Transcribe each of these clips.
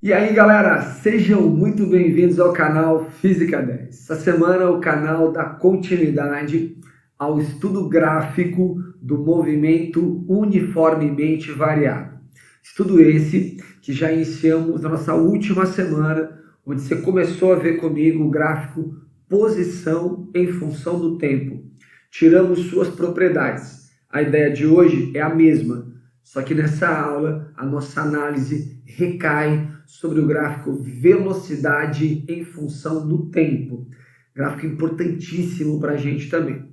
E aí galera, sejam muito bem-vindos ao canal Física 10. Essa semana é o canal da continuidade ao estudo gráfico do movimento uniformemente variado. Estudo esse que já iniciamos na nossa última semana, onde você começou a ver comigo o gráfico posição em função do tempo. Tiramos suas propriedades. A ideia de hoje é a mesma, só que nessa aula a nossa análise recai sobre o gráfico velocidade em função do tempo. Gráfico importantíssimo para a gente também.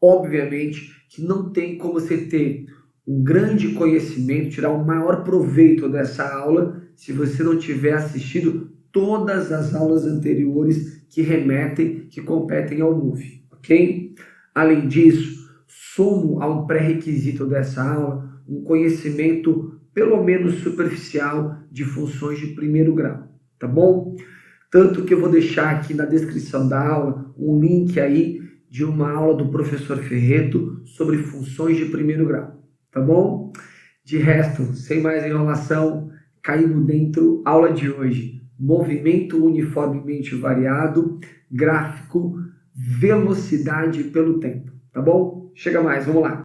Obviamente que não tem como você ter um grande conhecimento, tirar o maior proveito dessa aula, se você não tiver assistido todas as aulas anteriores que remetem, que competem ao MOVE, ok? Além disso, somo a um pré-requisito dessa aula um conhecimento pelo menos superficial de funções de primeiro grau, tá bom? Tanto que eu vou deixar aqui na descrição da aula um link aí de uma aula do professor Ferreto sobre funções de primeiro grau, tá bom? De resto, sem mais enrolação, caímos dentro, aula de hoje, movimento uniformemente variado, gráfico, velocidade pelo tempo, tá bom? Chega mais, vamos lá.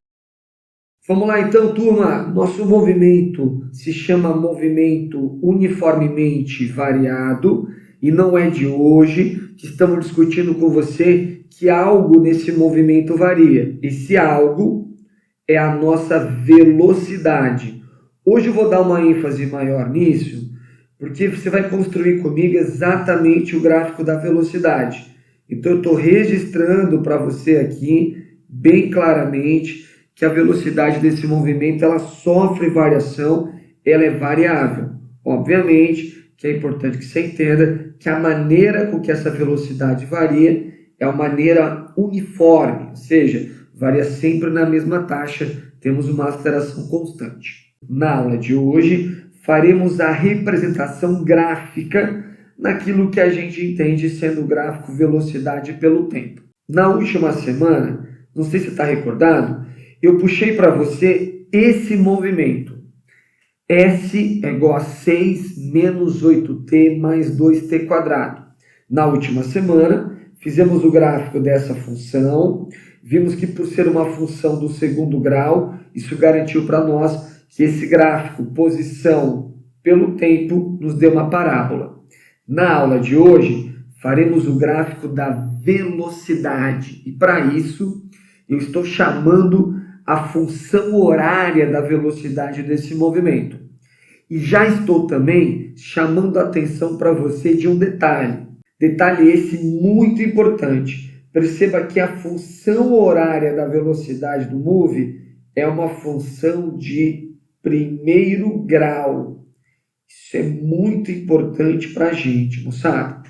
Vamos lá então, turma. Nosso movimento se chama movimento uniformemente variado e não é de hoje que estamos discutindo com você que algo nesse movimento varia. Esse algo é a nossa velocidade. Hoje eu vou dar uma ênfase maior nisso, porque você vai construir comigo exatamente o gráfico da velocidade. Então eu estou registrando para você aqui bem claramente que a velocidade desse movimento ela sofre variação, ela é variável. Obviamente que é importante que você entenda que a maneira com que essa velocidade varia é uma maneira uniforme, ou seja, varia sempre na mesma taxa, temos uma aceleração constante. Na aula de hoje, faremos a representação gráfica naquilo que a gente entende sendo o gráfico velocidade pelo tempo. Na última semana, não sei se está recordado, eu puxei para você esse movimento. S é igual a 6 menos 8t mais 2t quadrado. Na última semana, fizemos o gráfico dessa função. Vimos que por ser uma função do segundo grau, isso garantiu para nós que esse gráfico, posição pelo tempo, nos deu uma parábola. Na aula de hoje, faremos o gráfico da velocidade. E para isso, eu estou chamando a função horária da velocidade desse movimento. E já estou também chamando a atenção para você de um detalhe. Detalhe esse muito importante. Perceba que a função horária da velocidade do MOVE é uma função de primeiro grau. Isso é muito importante para a gente, moçada.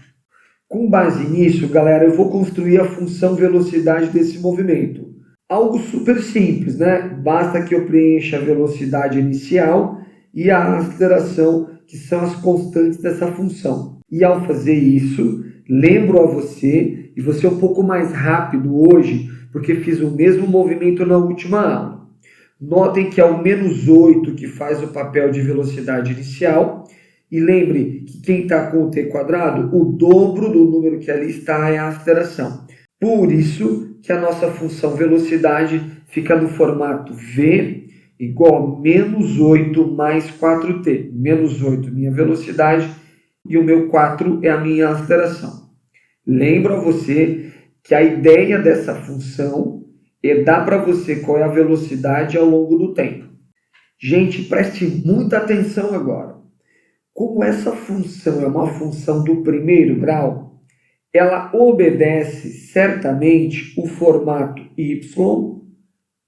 Com base nisso, galera, eu vou construir a função velocidade desse movimento. Algo super simples, né? Basta que eu preencha a velocidade inicial e a aceleração, que são as constantes dessa função. E ao fazer isso, lembro a você, e você é um pouco mais rápido hoje, porque fiz o mesmo movimento na última aula. Notem que é o menos 8 que faz o papel de velocidade inicial. E lembre que quem está com o t quadrado, o dobro do número que ali está é a aceleração. Por isso que a nossa função velocidade fica no formato v igual a menos 8 mais 4t. Menos 8 minha velocidade e o meu 4 é a minha aceleração. Lembro a você que a ideia dessa função é dar para você qual é a velocidade ao longo do tempo. Gente, preste muita atenção agora. Como essa função é uma função do primeiro grau, ela obedece certamente o formato y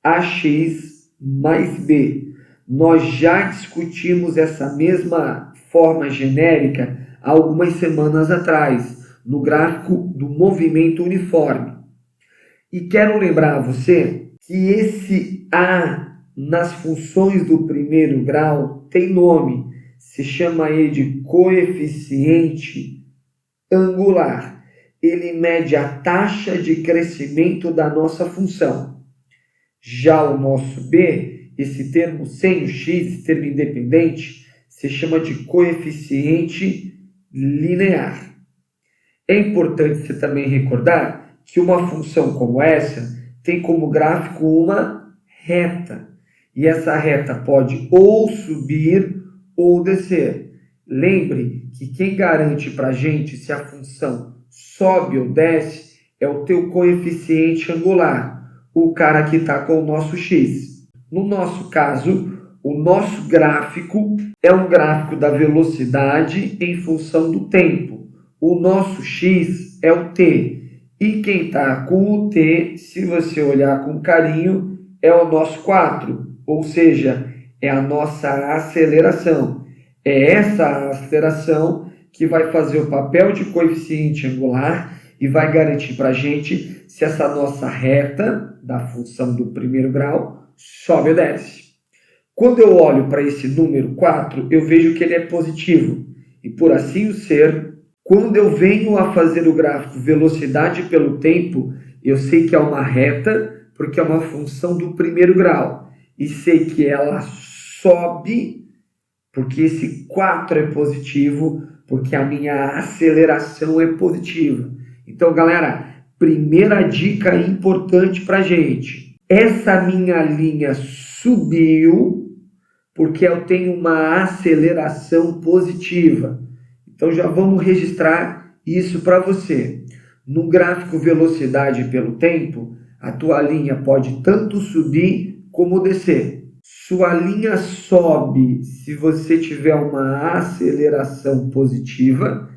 ax mais b. Nós já discutimos essa mesma forma genérica há algumas semanas atrás, no gráfico do movimento uniforme. E quero lembrar a você que esse a nas funções do primeiro grau tem nome, se chama ele de coeficiente angular. Ele mede a taxa de crescimento da nossa função. Já o nosso b, esse termo sem o x, esse termo independente, se chama de coeficiente linear. É importante você também recordar que uma função como essa tem como gráfico uma reta. E essa reta pode ou subir ou descer. Lembre que quem garante para a gente se a função sobe ou desce é o teu coeficiente angular, o cara que está com o nosso x. No nosso caso, o nosso gráfico é um gráfico da velocidade em função do tempo. O nosso x é o t. E quem está com o t, se você olhar com carinho, é o nosso 4. Ou seja, é a nossa aceleração. É essa aceleração que vai fazer o papel de coeficiente angular e vai garantir para a gente se essa nossa reta da função do primeiro grau sobe ou desce. Quando eu olho para esse número 4, eu vejo que ele é positivo. E por assim o ser, quando eu venho a fazer o gráfico velocidade pelo tempo, eu sei que é uma reta, porque é uma função do primeiro grau. E sei que ela sobe, porque esse 4 é positivo, porque a minha aceleração é positiva. Então, galera, primeira dica importante para a gente. Essa minha linha subiu, porque eu tenho uma aceleração positiva. Então, já vamos registrar isso para você. No gráfico velocidade pelo tempo, a tua linha pode tanto subir como descer. Sua linha sobe se você tiver uma aceleração positiva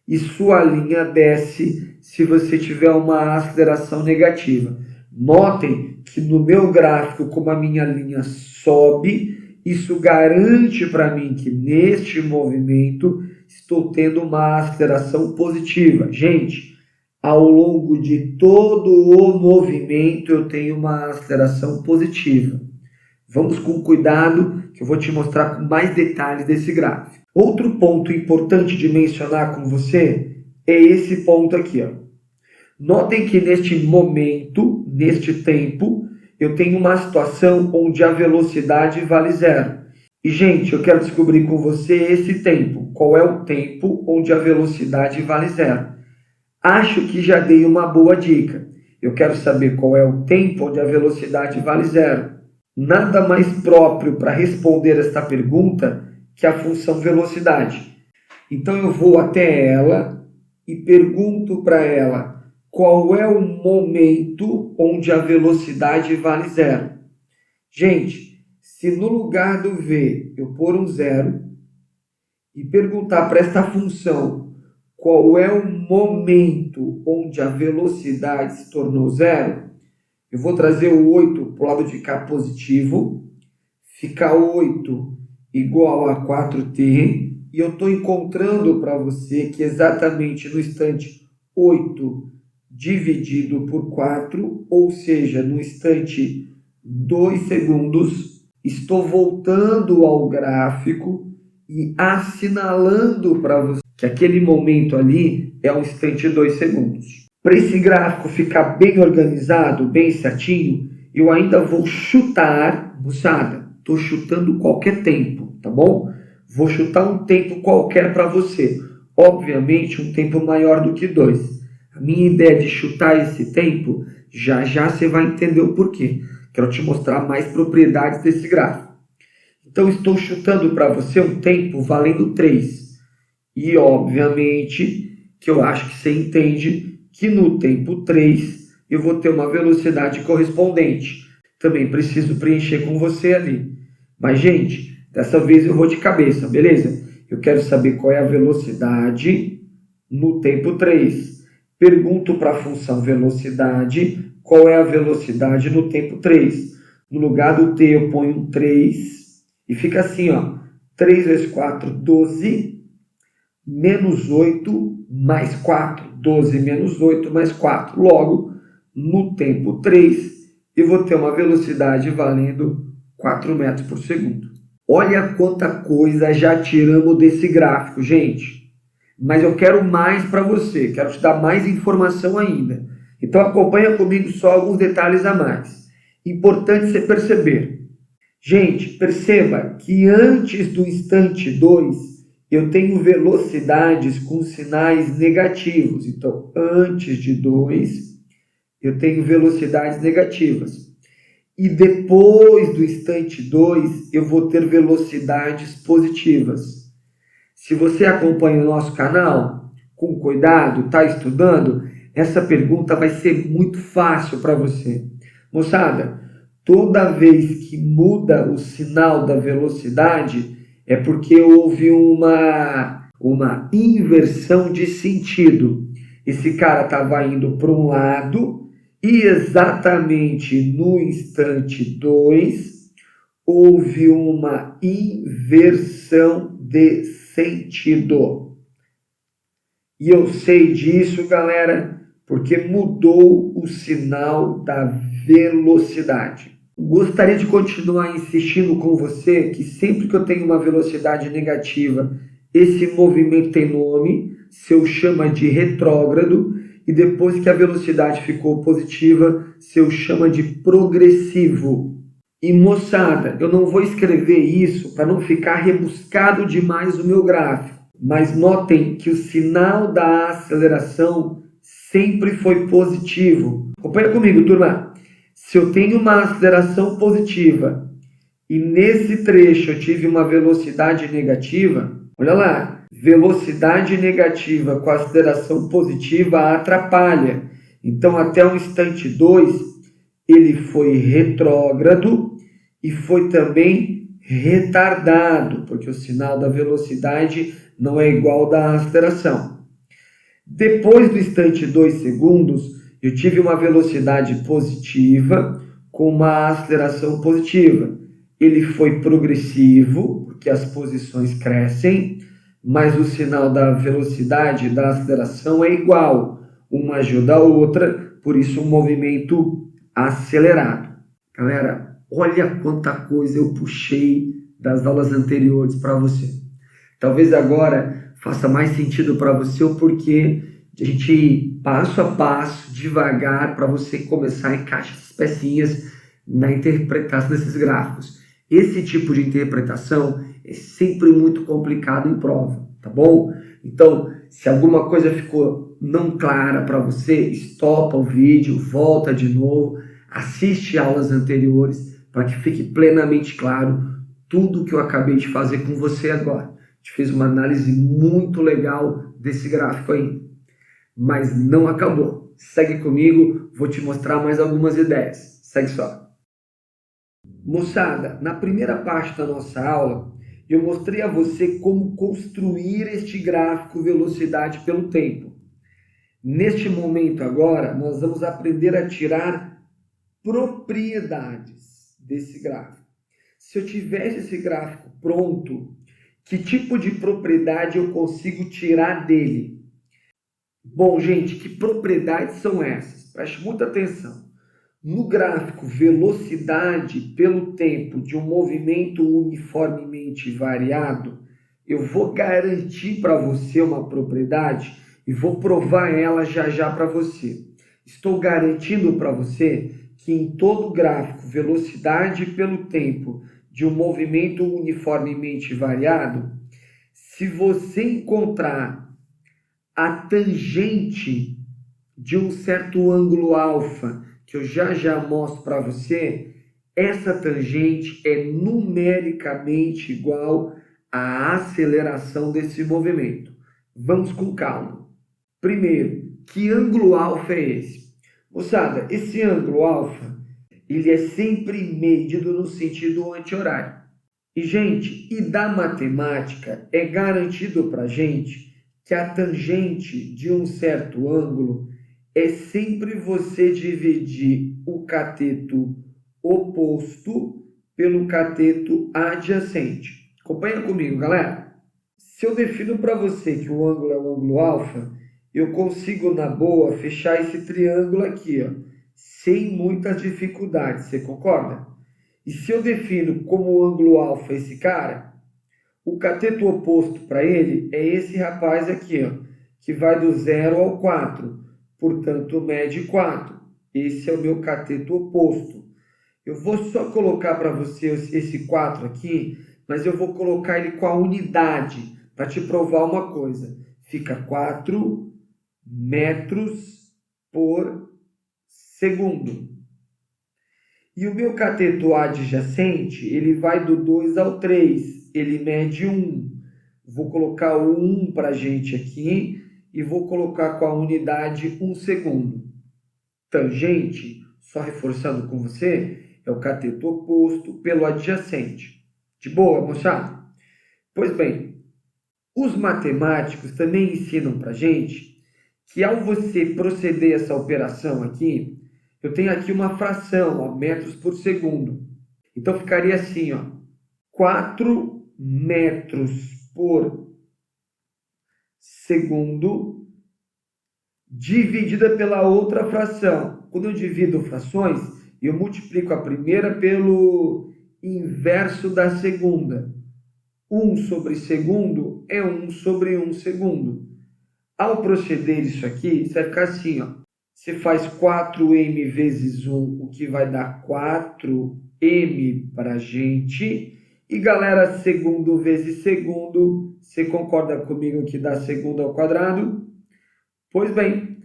e sua linha desce se você tiver uma aceleração negativa. Notem que no meu gráfico, como a minha linha sobe, isso garante para mim que neste movimento estou tendo uma aceleração positiva. Gente, ao longo de todo o movimento eu tenho uma aceleração positiva. Vamos com cuidado que eu vou te mostrar com mais detalhes desse gráfico. Outro ponto importante de mencionar com você é esse ponto aqui, ó. Notem que neste momento, neste tempo, eu tenho uma situação onde a velocidade vale zero. E, gente, eu quero descobrir com você esse tempo. Qual é o tempo onde a velocidade vale zero? Acho que já dei uma boa dica. Eu quero saber qual é o tempo onde a velocidade vale zero. Nada mais próprio para responder esta pergunta que a função velocidade. Então eu vou até ela e pergunto para ela qual é o momento onde a velocidade vale zero. Gente, se no lugar do v eu pôr um zero e perguntar para esta função qual é o momento onde a velocidade se tornou zero, eu vou trazer o 8 para o lado de cá positivo, fica 8 igual a 4t, e eu estou encontrando para você que exatamente no instante 8 dividido por 4, ou seja, no instante 2 segundos, estou voltando ao gráfico e assinalando para você que aquele momento ali é um instante 2 segundos. Para esse gráfico ficar bem organizado, bem certinho, eu ainda vou chutar, moçada, estou chutando qualquer tempo, tá bom? Vou chutar um tempo qualquer para você. Obviamente, um tempo maior do que 2. A minha ideia de chutar esse tempo, já já você vai entender o porquê. Quero te mostrar mais propriedades desse gráfico. Então, estou chutando para você um tempo valendo 3. E, obviamente, que eu acho que você entende que no tempo 3 eu vou ter uma velocidade correspondente. Também preciso preencher com você ali. Mas, gente, dessa vez eu vou de cabeça, beleza? Eu quero saber qual é a velocidade no tempo 3. Pergunto para a função velocidade qual é a velocidade no tempo 3. No lugar do t eu ponho um 3 e fica assim, ó. 3 vezes 4, 12, menos 8 mais 4. 12 menos 8 mais 4. Logo, no tempo 3, eu vou ter uma velocidade valendo 4 metros por segundo. Olha quanta coisa já tiramos desse gráfico, gente. Mas eu quero mais para você, quero te dar mais informação ainda. Então acompanha comigo só alguns detalhes a mais. Importante você perceber. Gente, perceba que antes do instante 2 eu tenho velocidades com sinais negativos. Então, antes de 2 eu tenho velocidades negativas. E depois do instante 2 eu vou ter velocidades positivas. Se você acompanha o nosso canal, com cuidado, está estudando, essa pergunta vai ser muito fácil para você. Moçada, toda vez que muda o sinal da velocidade, é porque houve uma inversão de sentido. Esse cara estava indo para um lado e exatamente no instante 2 houve uma inversão de sentido. E eu sei disso, galera, porque mudou o sinal da velocidade. Gostaria de continuar insistindo com você que sempre que eu tenho uma velocidade negativa, esse movimento tem nome, se eu chama de retrógrado, e depois que a velocidade ficou positiva, se eu chama de progressivo. E moçada, eu não vou escrever isso para não ficar rebuscado demais o meu gráfico, mas notem que o sinal da aceleração sempre foi positivo. Acompanha comigo, turma. Se eu tenho uma aceleração positiva e nesse trecho eu tive uma velocidade negativa, olha lá, velocidade negativa com aceleração positiva atrapalha. Então, até o instante 2, ele foi retrógrado e foi também retardado, porque o sinal da velocidade não é igual ao da aceleração. Depois do instante 2 segundos, eu tive uma velocidade positiva com uma aceleração positiva. Ele foi progressivo, porque as posições crescem, mas o sinal da velocidade e da aceleração é igual. Uma ajuda a outra, por isso um movimento acelerado. Galera, olha quanta coisa eu puxei das aulas anteriores para você. Talvez agora faça mais sentido para você o porquê de a gente ir passo a passo, devagar, para você começar a encaixar essas pecinhas na interpretação desses gráficos. Esse tipo de interpretação é sempre muito complicado em prova, tá bom? Então, se alguma coisa ficou não clara para você, estopa o vídeo, volta de novo, assiste aulas anteriores para que fique plenamente claro tudo que eu acabei de fazer com você agora. A gente fez uma análise muito legal desse gráfico aí. Mas não acabou. Segue comigo, vou te mostrar mais algumas ideias. Segue só. Moçada, na primeira parte da nossa aula, eu mostrei a você como construir este gráfico velocidade pelo tempo. Neste momento agora, nós vamos aprender a tirar propriedades desse gráfico. Se eu tivesse esse gráfico pronto, que tipo de propriedade eu consigo tirar dele? Bom, gente, que propriedades são essas? Preste muita atenção. No gráfico velocidade pelo tempo de um movimento uniformemente variado, eu vou garantir para você uma propriedade e vou provar ela já já para você. Estou garantindo para você que em todo gráfico velocidade pelo tempo de um movimento uniformemente variado, se você encontrar a tangente de um certo ângulo alfa, que eu já já mostro para você, essa tangente é numericamente igual à aceleração desse movimento. Vamos com calma. Primeiro, que ângulo alfa é esse? Moçada, esse ângulo alfa, ele é sempre medido no sentido anti-horário. E, gente, e da matemática é garantido para a gente que a tangente de um certo ângulo é sempre você dividir o cateto oposto pelo cateto adjacente. Acompanha comigo, galera. Se eu defino para você que o ângulo é o ângulo alfa, eu consigo, na boa, fechar esse triângulo aqui, ó, sem muitas dificuldades. Você concorda? E se eu defino como ângulo alfa esse cara, o cateto oposto para ele é esse rapaz aqui, ó, que vai do 0 ao 4, portanto mede 4. Esse é o meu cateto oposto. Eu vou só colocar para você esse 4 aqui, mas eu vou colocar ele com a unidade, para te provar uma coisa. Fica 4 metros por segundo. E o meu cateto adjacente, ele vai do 2 ao 3, ele mede 1. Vou colocar o 1 para a gente aqui e vou colocar com a unidade 1 segundo. Tangente, só reforçando com você, é o cateto oposto pelo adjacente. De boa, moçada? Pois bem, os matemáticos também ensinam para a gente que ao você proceder essa operação aqui, eu tenho aqui uma fração, ó, metros por segundo. Então ficaria assim, ó, 4 metros por segundo dividida pela outra fração. Quando eu divido frações, eu multiplico a primeira pelo inverso da segunda. 1 sobre segundo é 1 sobre 1 segundo. Ao proceder isso aqui, você vai ficar assim, ó. Você faz 4m vezes 1, o que vai dar 4m para a gente. E galera, segundo vezes segundo, você concorda comigo que dá segundo ao quadrado? Pois bem,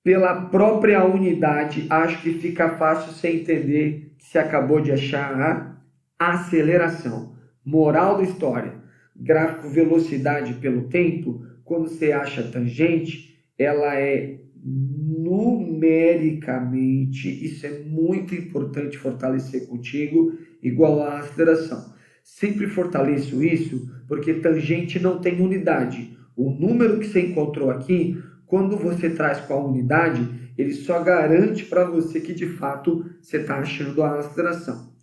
pela própria unidade, acho que fica fácil você entender que você acabou de achar a aceleração. Moral da história, gráfico velocidade pelo tempo, quando você acha tangente, ela é numericamente, isso é muito importante fortalecer contigo, igual à aceleração. Sempre fortaleço isso porque tangente não tem unidade. O número que você encontrou aqui, quando você traz com a unidade, ele só garante para você que de fato você está achando a aceleração.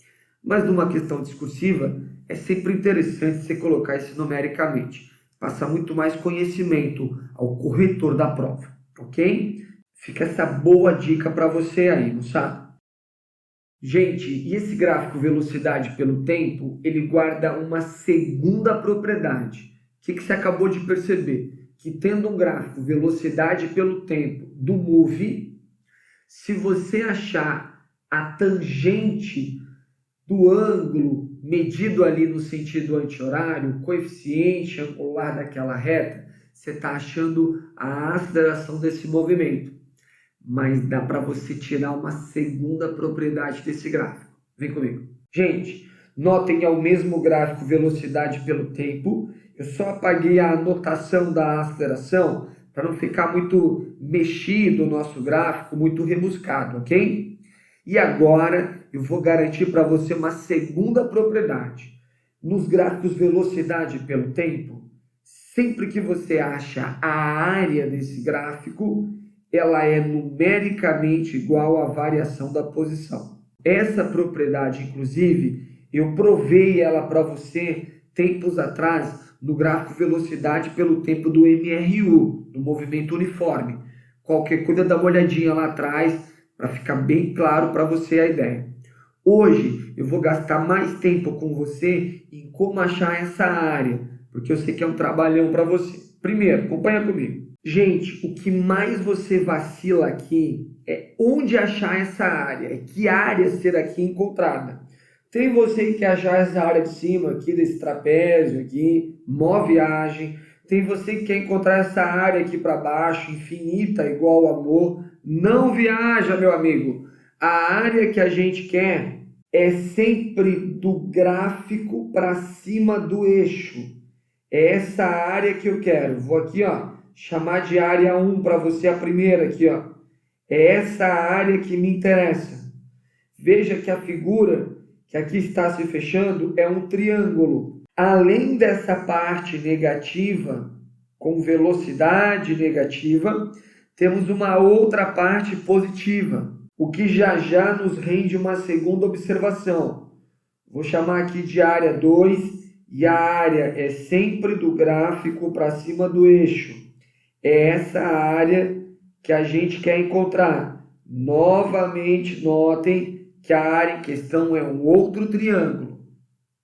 Mas numa questão discursiva, é sempre interessante você colocar isso numericamente. Passa muito mais conhecimento ao corretor da prova, ok? Fica essa boa dica para você aí, não sabe? Gente, e esse gráfico velocidade pelo tempo, ele guarda uma segunda propriedade. O que você acabou de perceber? Que tendo um gráfico velocidade pelo tempo do move, se você achar a tangente do ângulo medido ali no sentido anti-horário, o coeficiente angular daquela reta, você está achando a aceleração desse movimento. Mas dá para você tirar uma segunda propriedade desse gráfico. Vem comigo. Gente, notem, é o mesmo gráfico velocidade pelo tempo. Eu só apaguei a anotação da aceleração para não ficar muito mexido o nosso gráfico, muito rebuscado, ok? E agora eu vou garantir para você uma segunda propriedade. Nos gráficos velocidade pelo tempo, sempre que você acha a área desse gráfico, ela é numericamente igual à variação da posição. Essa propriedade, inclusive, eu provei ela para você tempos atrás no gráfico velocidade pelo tempo do MRU, do movimento uniforme. Qualquer coisa, dá uma olhadinha lá atrás para ficar bem claro para você a ideia. Hoje eu vou gastar mais tempo com você em como achar essa área, porque eu sei que é um trabalhão para você. Primeiro, acompanha comigo. Gente, o que mais você vacila aqui é onde achar essa área, é que área ser aqui encontrada. Tem você que quer achar essa área de cima aqui, desse trapézio aqui, mó viagem. Tem você que quer encontrar essa área aqui para baixo, infinita, igual ao amor. Não viaja, meu amigo. A área que a gente quer é sempre do gráfico para cima do eixo. É essa área que eu quero. Vou aqui, ó, chamar de área 1 para você, a primeira aqui, ó. É essa área que me interessa. Veja que a figura que aqui está se fechando é um triângulo. Além dessa parte negativa, com velocidade negativa, temos uma outra parte positiva, o que já já nos rende uma segunda observação. Vou chamar aqui de área 2, e a área é sempre do gráfico para cima do eixo. É essa área que a gente quer encontrar. Novamente, notem que a área em questão é um outro triângulo.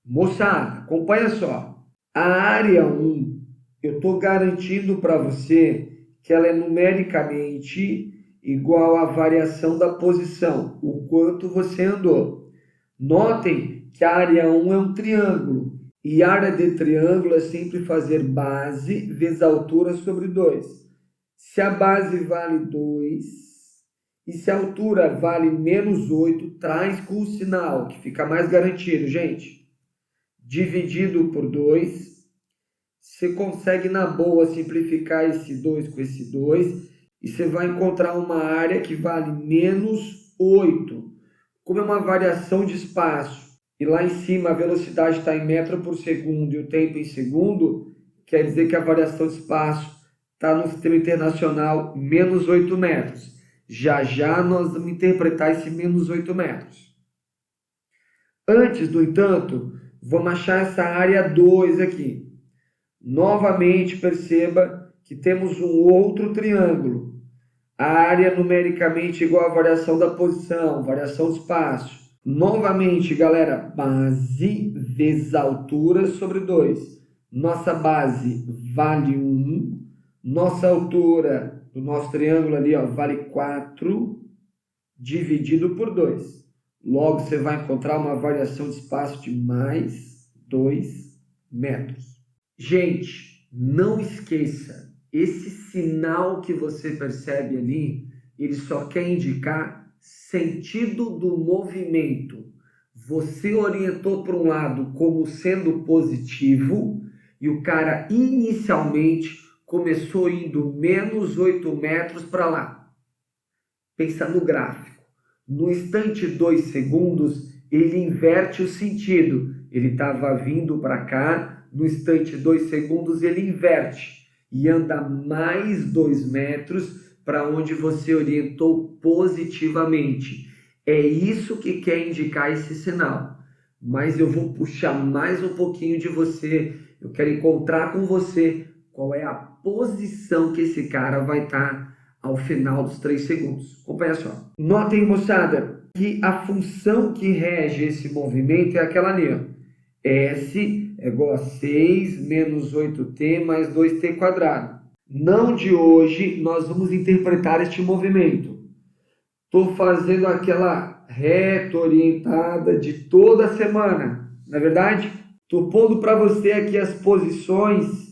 Moçada, acompanha só. A área 1, eu estou garantindo para você que ela é numericamente igual à variação da posição, o quanto você andou. Notem que a área 1 é um triângulo. E área de triângulo é sempre fazer base vezes altura sobre 2. Se a base vale 2 e se a altura vale menos 8, traz com o sinal, que fica mais garantido, gente. Dividido por 2, você consegue na boa simplificar esse 2 com esse 2 e você vai encontrar uma área que vale menos 8. Como é uma variação de espaço, e lá em cima a velocidade está em metro por segundo e o tempo em segundo, quer dizer que a variação de espaço está no sistema internacional menos 8 metros. Já já nós vamos interpretar esse menos 8 metros. Antes, no entanto, vamos achar essa área 2 aqui. Novamente, perceba que temos um outro triângulo. A área numericamente igual à variação da posição, variação de espaço. Novamente, galera, base vezes altura sobre 2. Nossa base vale 1. Nossa altura do nosso triângulo ali, vale 4, dividido por 2. Logo, você vai encontrar uma variação de espaço de mais 2 metros. Gente, não esqueça, esse sinal que você percebe ali, ele só quer indicar sentido do movimento. Você orientou para um lado como sendo positivo e o cara inicialmente começou indo menos 8 metros para lá. Pensa no gráfico. No instante 2 segundos, ele inverte o sentido. Ele estava vindo para cá, no instante 2 segundos ele inverte e anda mais 2 metros para onde você orientou positivamente. É isso que quer indicar esse sinal. Mas eu vou puxar mais um pouquinho de você. Eu quero encontrar com você qual é a posição que esse cara vai estar ao final dos 3 segundos. Acompanha só. Notem, moçada, que a função que rege esse movimento é aquela ali. S é igual a 6 menos 8t mais 2t quadrado. Não de hoje nós vamos interpretar este movimento. Estou fazendo aquela reta orientada de toda semana. Na verdade, estou pondo para você aqui as posições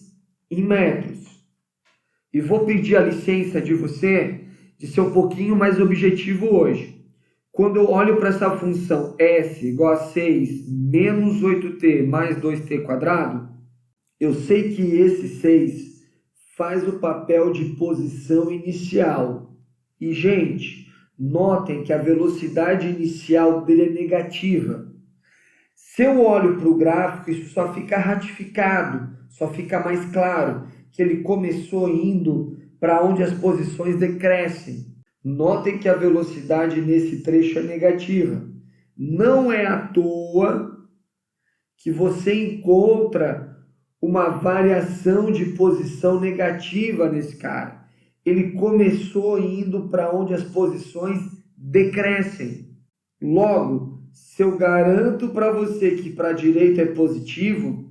em metros. E vou pedir a licença de você de ser um pouquinho mais objetivo hoje. Quando eu olho para essa função S igual a 6 menos 8t mais 2t quadrado, eu sei que esse 6 faz o papel de posição inicial. E, gente, notem que a velocidade inicial dele é negativa. Se eu olho para o gráfico, isso só fica ratificado, só fica mais claro que ele começou indo para onde as posições decrescem. Notem que a velocidade nesse trecho é negativa. Não é à toa que você encontra uma variação de posição negativa nesse cara. Ele começou indo para onde as posições decrescem. Logo, se eu garanto para você que para a direita é positivo,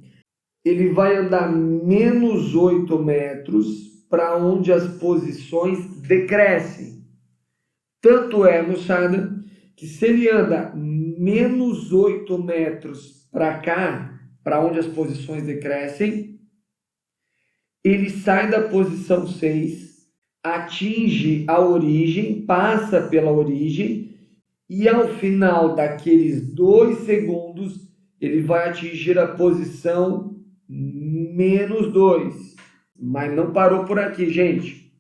ele vai andar menos 8 metros para onde as posições decrescem. Tanto é, moçada, que se ele anda menos 8 metros para cá, para onde as posições decrescem, ele sai da posição 6, atinge a origem, passa pela origem, e ao final daqueles 2 segundos, ele vai atingir a posição menos 2. Mas não parou por aqui, gente.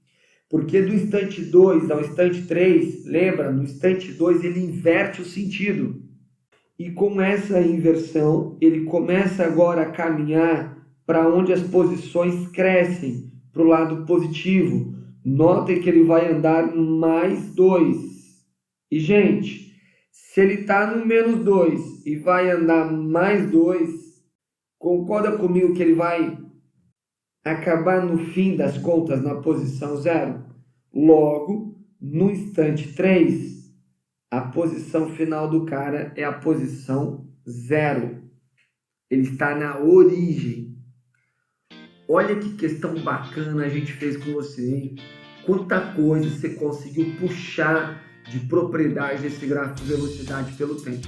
Porque do instante 2 ao instante 3, lembra, no instante 2 ele inverte o sentido. E com essa inversão, ele começa agora a caminhar para onde as posições crescem, para o lado positivo. Notem que ele vai andar mais 2. E, gente, se ele está no menos 2 e vai andar mais 2, concorda comigo que ele vai acabar no fim das contas na posição 0? Logo, no instante 3, a posição final do cara é a posição 0. Ele está na origem. Olha que questão bacana a gente fez com você, hein? Quanta coisa você conseguiu puxar de propriedade desse gráfico de velocidade pelo tempo.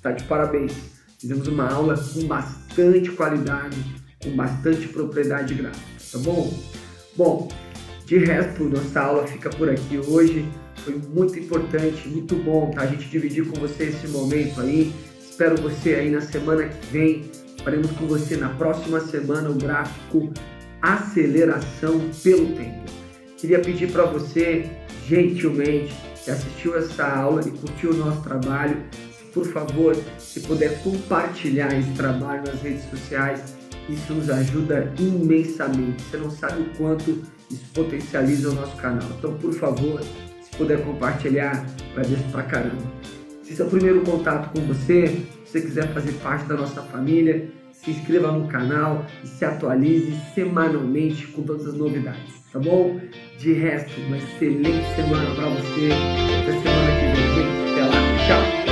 está de parabéns. Fizemos uma aula com bastante qualidade, com bastante propriedade gráfica, tá bom? Bom, de resto, nossa aula fica por aqui hoje. Foi muito importante, muito bom, tá? A gente dividir com você esse momento aí. Espero você aí na semana que vem. Faremos com você na próxima semana o gráfico Aceleração pelo Tempo. Queria pedir para você, gentilmente, que assistiu essa aula e curtiu o nosso trabalho, se por favor, se puder compartilhar esse trabalho nas redes sociais, isso nos ajuda imensamente. Você não sabe o quanto isso potencializa o nosso canal. Então, por favor, se puder compartilhar, agradeço pra caramba. Se esse é o primeiro contato com você, se você quiser fazer parte da nossa família, se inscreva no canal e se atualize semanalmente com todas as novidades, tá bom? De resto, uma excelente semana para você. Até semana